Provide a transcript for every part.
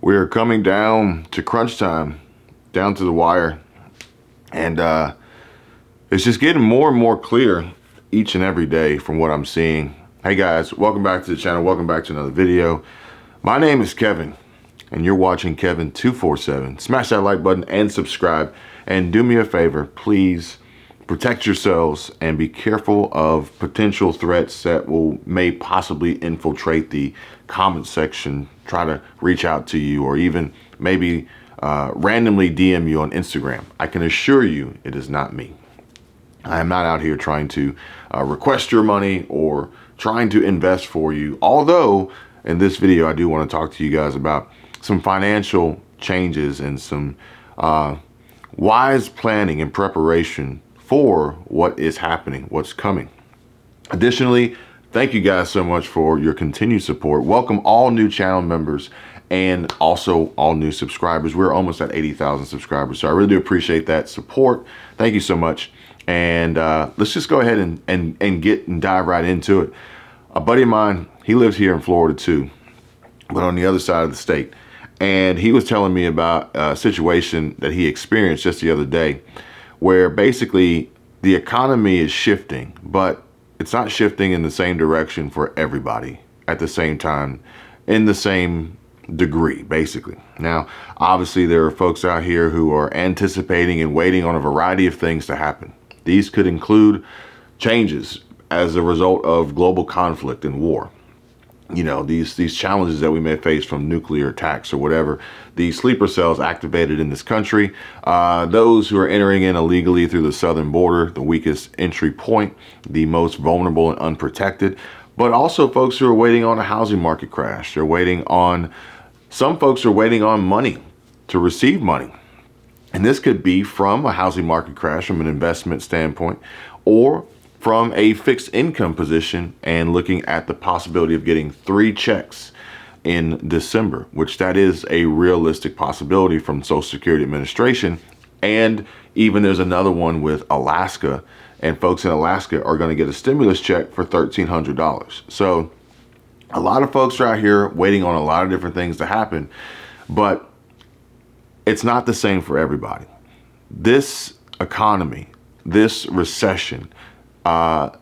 We're coming down to crunch time, down to the wire, and it's just getting more and more clear each and every day from what I'm seeing. Hey guys, welcome back to the channel. Welcome back to another video. My name is Kevin, and you're watching Kevin 247. Smash that like button and subscribe, and do me a favor, please protect yourselves and be careful of potential threats that may possibly infiltrate the comment section, try to reach out to you, or even maybe randomly DM you on Instagram. I can assure you it is not me. I am not out here trying to request your money or trying to invest for you. Although in this video, I do want to talk to you guys about some financial changes and some wise planning and preparation for what is happening, what's coming. Additionally, thank you guys so much for your continued support. Welcome all new channel members and also all new subscribers. We're almost at 80,000 subscribers, so I really do appreciate that support. Thank you so much. And let's just go ahead and dive right into it. A buddy of mine, he lives here in Florida too, but on the other side of the state. And he was telling me about a situation that he experienced just the other day, where basically the economy is shifting, but it's not shifting in the same direction for everybody at the same time, in the same degree, basically. Now, obviously, there are folks out here who are anticipating and waiting on a variety of things to happen. These could include changes as a result of global conflict and war. You know, these challenges that we may face from nuclear attacks or whatever, the sleeper cells activated in this country, those who are entering in illegally through the southern border, the weakest entry point, the most vulnerable and unprotected, but also folks who are waiting on a housing market crash. Some folks are waiting on money to receive money. And this could be from a housing market crash from an investment standpoint, or from a fixed income position and looking at the possibility of getting 3 checks in December, which that is a realistic possibility from Social Security Administration. And even there's another one with Alaska, and folks in Alaska are going to get a stimulus check for $1,300. So a lot of folks are out here waiting on a lot of different things to happen, but it's not the same for everybody. This economy, this recession,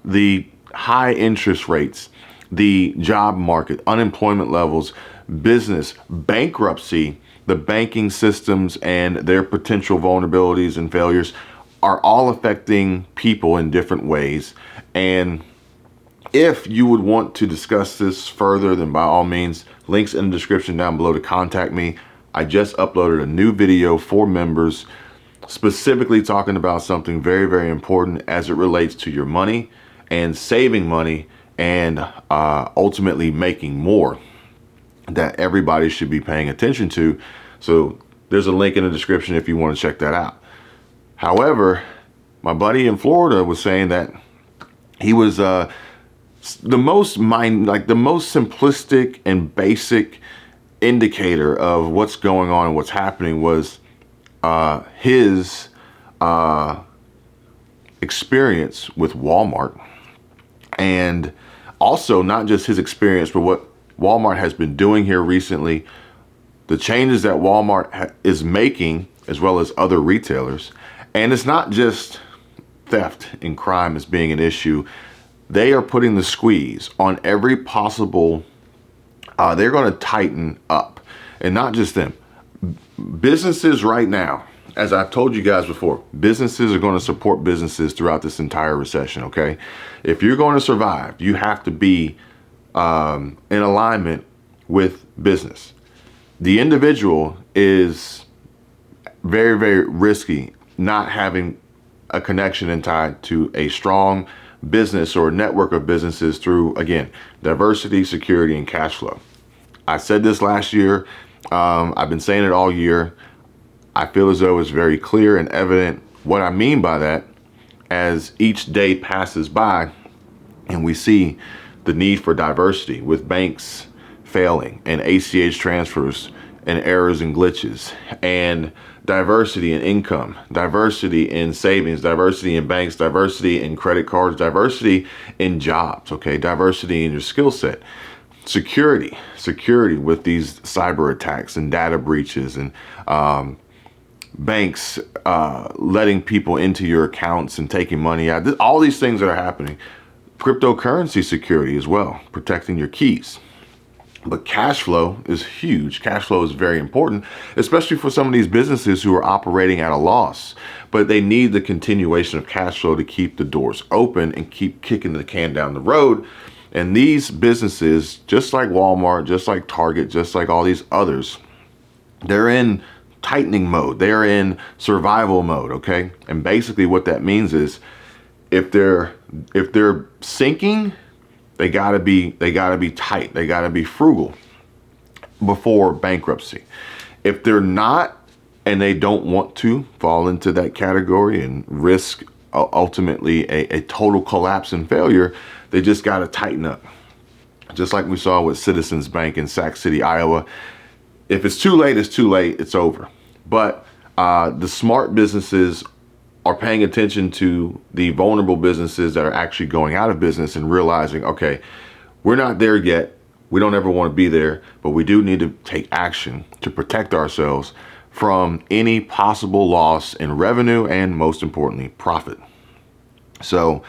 the high interest rates, the job market, unemployment levels, business, bankruptcy, the banking systems and their potential vulnerabilities and failures are all affecting people in different ways. And if you would want to discuss this further, then by all means, links in the description down below to contact me. I just uploaded a new video for members specifically talking about something very, very important as it relates to your money and saving money and ultimately making more, that everybody should be paying attention to. So there's a link in the description if you want to check that out. However, my buddy in Florida was saying that he was the most simplistic and basic indicator of what's going on and what's happening was his experience with Walmart, and also not just his experience, but what Walmart has been doing here recently, the changes that Walmart is making, as well as other retailers. And it's not just theft and crime as being an issue. They are putting the squeeze on every possible, they're going to tighten up, and not just them. Businesses right now, as I've told you guys before, businesses are going to support businesses throughout this entire recession, okay? If you're going to survive, you have to be in alignment with business. The individual is very, very risky not having a connection and tied to a strong business or a network of businesses through, again, diversity, security, and cash flow. I said this last year. I've been saying it all year. I feel as though it's very clear and evident what I mean by that as each day passes by and we see the need for diversity with banks failing and ACH transfers and errors and glitches, and diversity in income, diversity in savings, diversity in banks, diversity in credit cards, diversity in jobs, okay, diversity in your skill set. security with these cyber attacks and data breaches and banks letting people into your accounts and taking money out. All these things that are happening. Cryptocurrency security as well, protecting your keys. But cash flow is huge. Cash flow is very important, especially for some of these businesses who are operating at a loss. But they need the continuation of cash flow to keep the doors open and keep kicking the can down the road. And these businesses, just like Walmart, just like Target, just like all these others, they're in tightening mode. They're in survival mode, okay? And basically what that means is if they're sinking, they gotta be tight. They gotta be frugal before bankruptcy. If they're not, and they don't want to fall into that category and risk ultimately a total collapse and failure, they just gotta tighten up. Just like we saw with Citizens Bank in Sac City, Iowa. If it's too late, it's too late. It's over. But the smart businesses are paying attention to the vulnerable businesses that are actually going out of business and realizing, okay, we're not there yet. We don't ever want to be there, but we do need to take action to protect ourselves from any possible loss in revenue and, most importantly, profit. So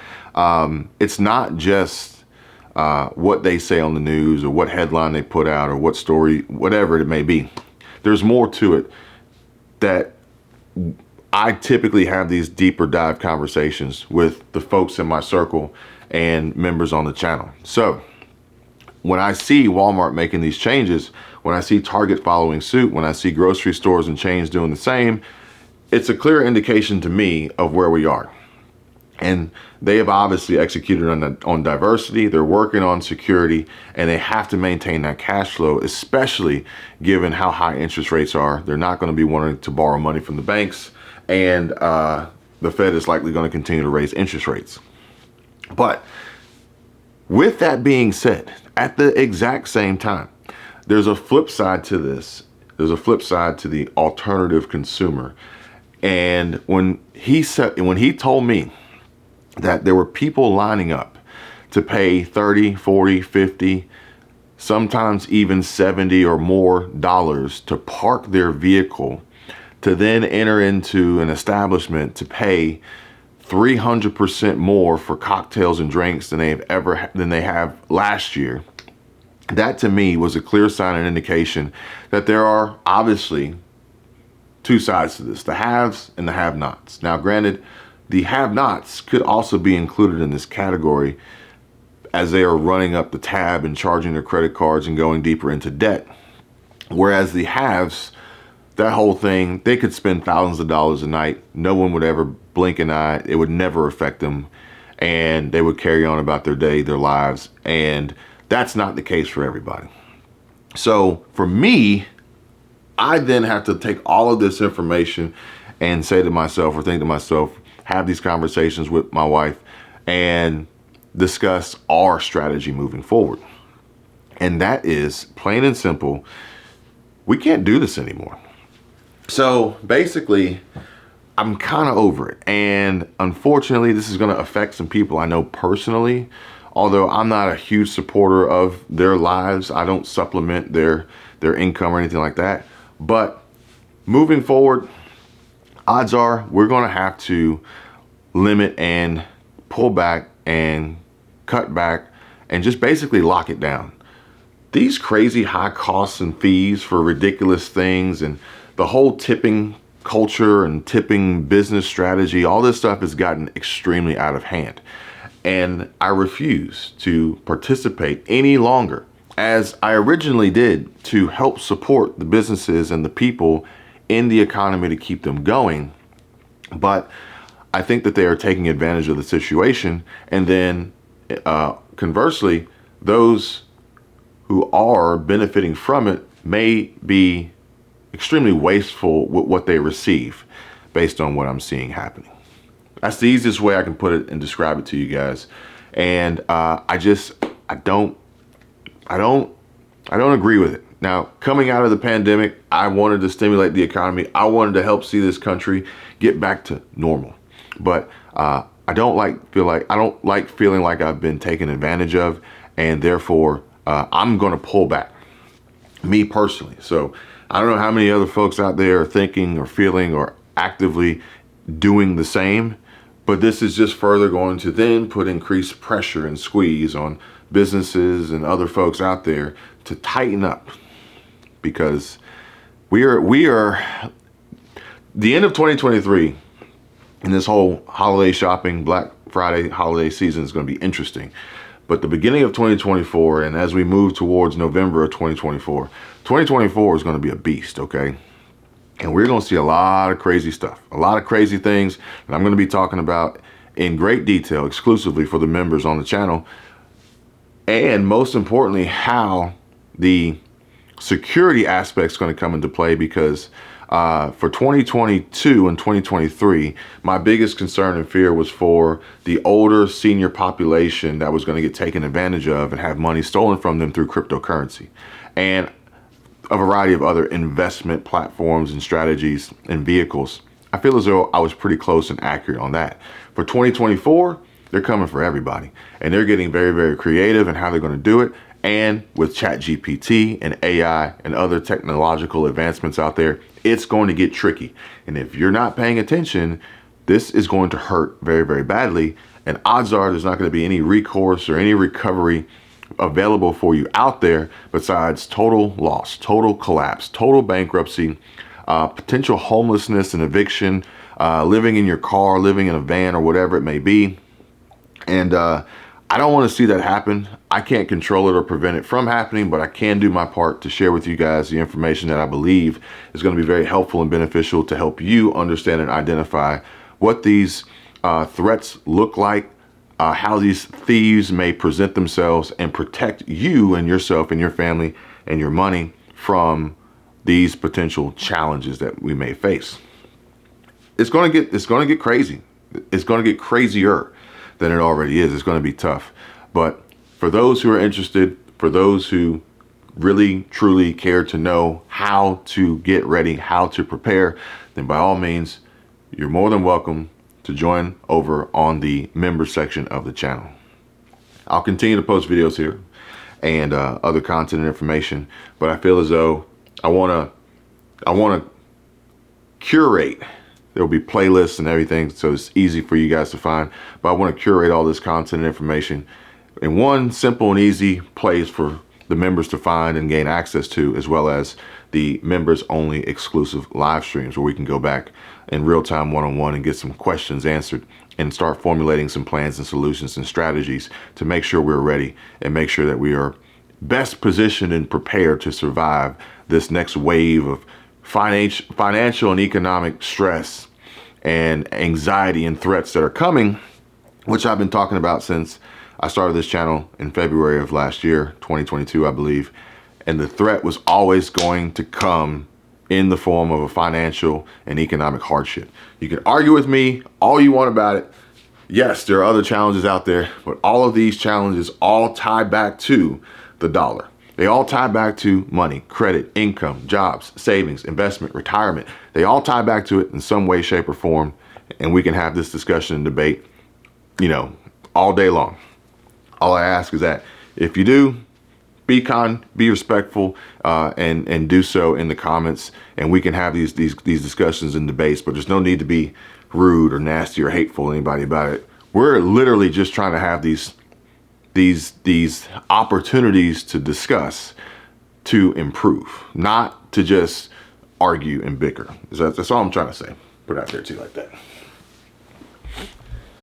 it's not just what they say on the news or what headline they put out or what story, whatever it may be. There's more to it that I typically have these deeper dive conversations with the folks in my circle and members on the channel. So when I see Walmart making these changes, when I see Target following suit, when I see grocery stores and chains doing the same, it's a clear indication to me of where we are. And they have obviously executed on diversity. They're working on security, and they have to maintain that cash flow, especially given how high interest rates are. They're not going to be wanting to borrow money from the banks, and the Fed is likely going to continue to raise interest rates. But with that being said, at the exact same time, there's a flip side to this. There's a flip side to the alternative consumer. And when he told me that there were people lining up to pay 30, 40, 50, sometimes even 70 or more dollars to park their vehicle, to then enter into an establishment to pay 300% more for cocktails and drinks than they have last year. That to me was a clear sign and indication that there are obviously two sides to this, the haves and the have-nots. Now, granted, the have-nots could also be included in this category as they are running up the tab and charging their credit cards and going deeper into debt. Whereas the haves, that whole thing, they could spend thousands of dollars a night. No one would ever blink an eye. It would never affect them. And they would carry on about their day, their lives. And that's not the case for everybody. So for me, I then have to take all of this information and say to myself or think to myself, have these conversations with my wife and discuss our strategy moving forward. And that is plain and simple. We can't do this anymore. So basically, I'm kind of over it. And unfortunately, this is going to affect some people I know personally. Although I'm not a huge supporter of their lives, I don't supplement their income or anything like that. But moving forward, odds are we're going to have to limit and pull back and cut back and just basically lock it down. These crazy high costs and fees for ridiculous things and the whole tipping culture and tipping business strategy, all this stuff has gotten extremely out of hand. And I refuse to participate any longer, as I originally did, to help support the businesses and the people in the economy to keep them going. But I think that they are taking advantage of the situation. And then conversely, those who are benefiting from it may be extremely wasteful with what they receive based on what I'm seeing happening. That's the easiest way I can put it and describe it to you guys. And I don't agree with it. Now, coming out of the pandemic, I wanted to stimulate the economy. I wanted to help see this country get back to normal. But I don't like feeling like I've been taken advantage of, and therefore I'm going to pull back, me personally. So I don't know how many other folks out there are thinking or feeling or actively doing the same, but this is just further going to then put increased pressure and squeeze on businesses and other folks out there to tighten up, because we are the end of 2023, and this whole holiday shopping, Black Friday holiday season is going to be interesting. But the beginning of 2024, and as we move towards November of 2024, 2024 is going to be a beast, okay? And we're going to see a lot of crazy stuff, a lot of crazy things that I'm going to be talking about in great detail exclusively for the members on the channel. And most importantly, how the security aspect is going to come into play, because for 2022 and 2023, my biggest concern and fear was for the older senior population that was going to get taken advantage of and have money stolen from them through cryptocurrency and a variety of other investment platforms and strategies and vehicles. I feel as though I was pretty close and accurate on that. For 2024, they're coming for everybody, and they're getting very, very creative in how they're going to do it. And with ChatGPT and AI and other technological advancements out there, it's going to get tricky. And if you're not paying attention, this is going to hurt very, very badly. And odds are there's not going to be any recourse or any recovery available for you out there besides total loss, total collapse, total bankruptcy, potential homelessness and eviction, living in your car, living in a van or whatever it may be. And I don't want to see that happen. I can't control it or prevent it from happening, but I can do my part to share with you guys the information that I believe is going to be very helpful and beneficial to help you understand and identify what these threats look like, how these thieves may present themselves, and protect you and yourself and your family and your money from these potential challenges that we may face. It's going to get crazy. It's going to get crazier than it already is. It's going to be tough. But for those who are interested, for those who really truly care to know how to get ready, how to prepare, then by all means, you're more than welcome to join over on the member section of the channel. I'll continue to post videos here and other content and information, but I feel as though I want to curate. There will be playlists and everything, so it's easy for you guys to find, but I want to curate all this content and information in one simple and easy place for the members to find and gain access to, as well as the members only exclusive live streams where we can go back in real time one-on-one and get some questions answered and start formulating some plans and solutions and strategies to make sure we're ready and make sure that we are best positioned and prepared to survive this next wave of financial and economic stress and anxiety and threats that are coming, which I've been talking about since I started this channel in February of last year, 2022, I believe. And the threat was always going to come in the form of a financial and economic hardship. You can argue with me all you want about it. Yes, there are other challenges out there, but all of these challenges all tie back to the dollar. They all tie back to money, credit, income, jobs, savings, investment, retirement. They all tie back to it in some way, shape, or form. And we can have this discussion and debate, all day long. All I ask is that if you do, be kind, be respectful, and do so in the comments, and we can have these discussions and debates. But there's no need to be rude or nasty or hateful to anybody about it. We're literally just trying to have these opportunities to discuss, to improve, not to just argue and bicker. That's all I'm trying to say. Put it out there to you like that.